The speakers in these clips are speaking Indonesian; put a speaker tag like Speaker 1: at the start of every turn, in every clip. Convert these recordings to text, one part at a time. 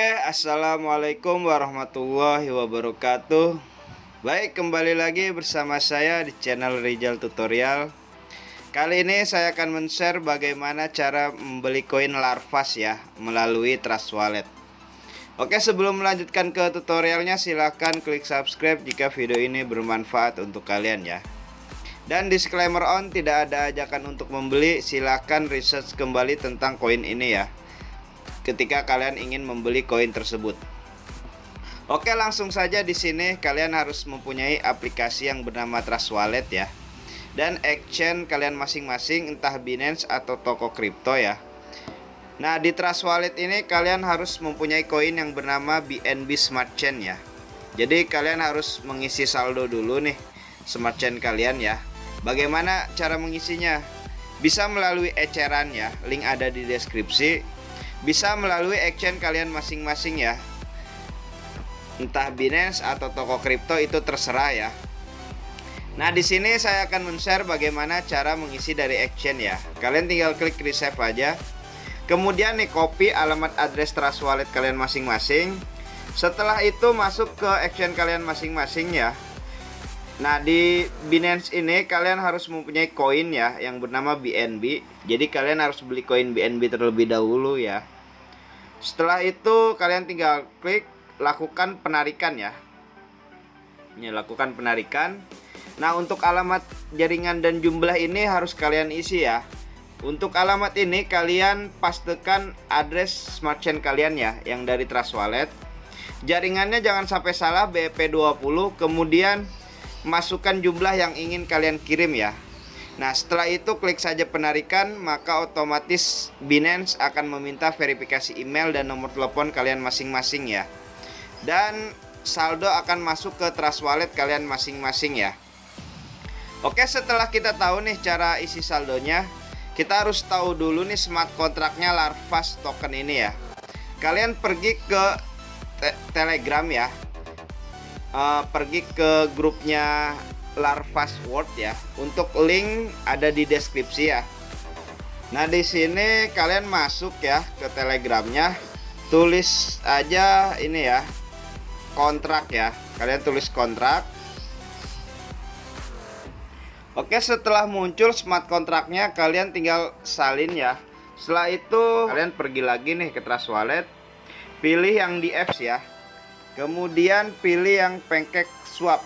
Speaker 1: Assalamualaikum warahmatullahi wabarakatuh. Baik, kembali lagi bersama saya di channel Rizal Tutorial. Kali ini saya akan men-share bagaimana cara membeli koin Larvas ya melalui Trust Wallet. Oke, sebelum melanjutkan ke tutorialnya, silahkan klik subscribe jika video ini bermanfaat untuk kalian ya. Dan disclaimer on, tidak ada ajakan untuk membeli, silahkan research kembali tentang koin ini ya ketika kalian ingin membeli koin tersebut. Oke, langsung saja di sini kalian harus mempunyai aplikasi yang bernama Trust Wallet ya. Dan exchange kalian masing-masing, entah Binance atau toko kripto ya. Nah, di Trust Wallet ini kalian harus mempunyai koin yang bernama BNB Smart Chain ya. Jadi kalian harus mengisi saldo dulu nih Smart Chain kalian ya. Bagaimana cara mengisinya? Bisa melalui eceran ya, link ada di deskripsi. Bisa melalui exchange kalian masing-masing ya, entah Binance atau toko kripto, itu terserah ya. Nah, di sini saya akan men-share bagaimana cara mengisi dari exchange ya. Kalian tinggal klik receive aja. Kemudian nih copy alamat address Trust Wallet kalian masing-masing. Setelah itu masuk ke exchange kalian masing-masing ya. Nah, di Binance ini kalian harus mempunyai koin ya yang bernama BNB. Jadi kalian harus beli koin BNB terlebih dahulu ya. Setelah itu kalian tinggal klik lakukan penarikan ya. Ini lakukan penarikan. Nah, untuk alamat jaringan dan jumlah ini harus kalian isi ya. Untuk alamat ini kalian pastekan address Smart Chain kalian ya, yang dari Trust Wallet. Jaringannya jangan sampai salah, BEP20. Kemudian masukkan jumlah yang ingin kalian kirim ya. Nah, setelah itu klik saja penarikan, maka otomatis Binance akan meminta verifikasi email dan nomor telepon kalian masing-masing ya. Dan saldo akan masuk ke Trust Wallet kalian masing-masing ya. Oke, setelah kita tahu nih cara isi saldonya, kita harus tahu dulu nih smart kontraknya Larvas token ini ya. Kalian pergi ke Telegram ya. Pergi ke grupnya Larvas World ya. Untuk link ada di deskripsi ya. Nah, di sini kalian masuk ya ke Telegramnya, tulis aja ini ya, kontrak ya. Kalian tulis kontrak. Oke, setelah muncul smart kontraknya kalian tinggal salin ya. Setelah itu kalian pergi lagi nih ke Trust Wallet, pilih yang di apps ya. Kemudian pilih yang PancakeSwap.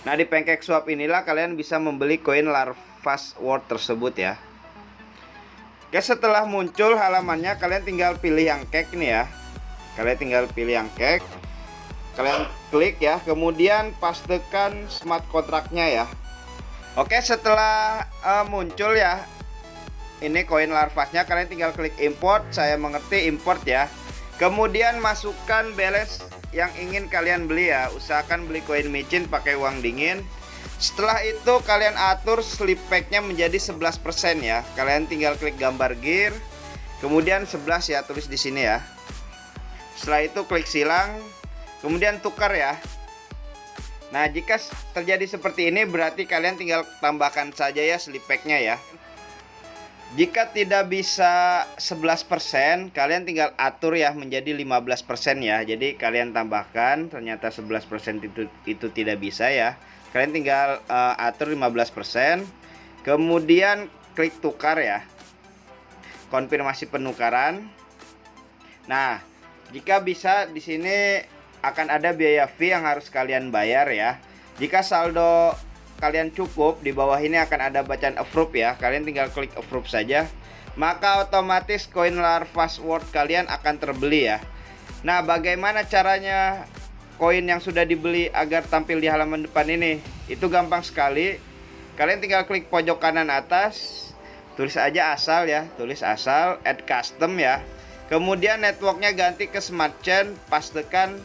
Speaker 1: Nah, di PancakeSwap inilah kalian bisa membeli koin Larvas World tersebut ya. Oke, setelah muncul halamannya kalian tinggal pilih yang cake nih ya. Kalian tinggal pilih yang cake. Kalian klik ya, kemudian pastekan smart kontraknya ya. Oke, setelah muncul ya ini koin Larvasnya, kalian tinggal klik import. Saya mengerti, import ya. Kemudian masukkan balance yang ingin kalian beli ya. Usahakan beli koin micin pakai uang dingin. Setelah itu kalian atur slip packnya menjadi 11% ya. Kalian tinggal klik gambar gear, kemudian 11 ya, tulis di sini ya. Setelah itu klik silang, kemudian tukar ya. Nah, jika terjadi seperti ini berarti kalian tinggal tambahkan saja ya slip packnya ya. Jika tidak bisa 11%, kalian tinggal atur ya menjadi 15% ya. Jadi kalian tambahkan, ternyata 11% itu tidak bisa ya. Kalian tinggal atur 15%. Kemudian klik tukar ya. Konfirmasi penukaran. Nah, jika bisa di sini akan ada biaya fee yang harus kalian bayar ya. Jika saldo kalian cukup, di bawah ini akan ada bacaan approve ya. Kalian tinggal klik approve saja, maka otomatis koin Larvas World kalian akan terbeli ya. Nah, bagaimana caranya koin yang sudah dibeli agar tampil di halaman depan ini? Itu gampang sekali. Kalian tinggal klik pojok kanan atas, tulis aja asal ya, tulis asal, add custom ya. Kemudian networknya ganti ke Smart Chain, pastekan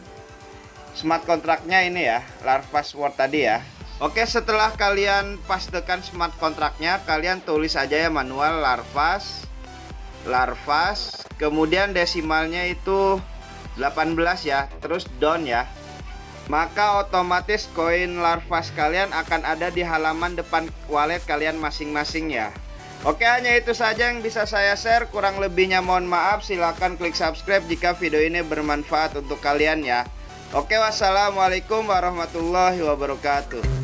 Speaker 1: smart kontraknya ini ya, Larvas World tadi ya. Oke, setelah kalian pastekan smart kontraknya, kalian tulis aja ya manual Larvas, kemudian desimalnya itu 18 ya, terus down ya. Maka otomatis koin Larvas kalian akan ada di halaman depan wallet kalian masing-masing ya. Oke, hanya itu saja yang bisa saya share. Kurang lebihnya mohon maaf. Silahkan klik subscribe jika video ini bermanfaat untuk kalian ya. Oke, wassalamualaikum warahmatullahi wabarakatuh.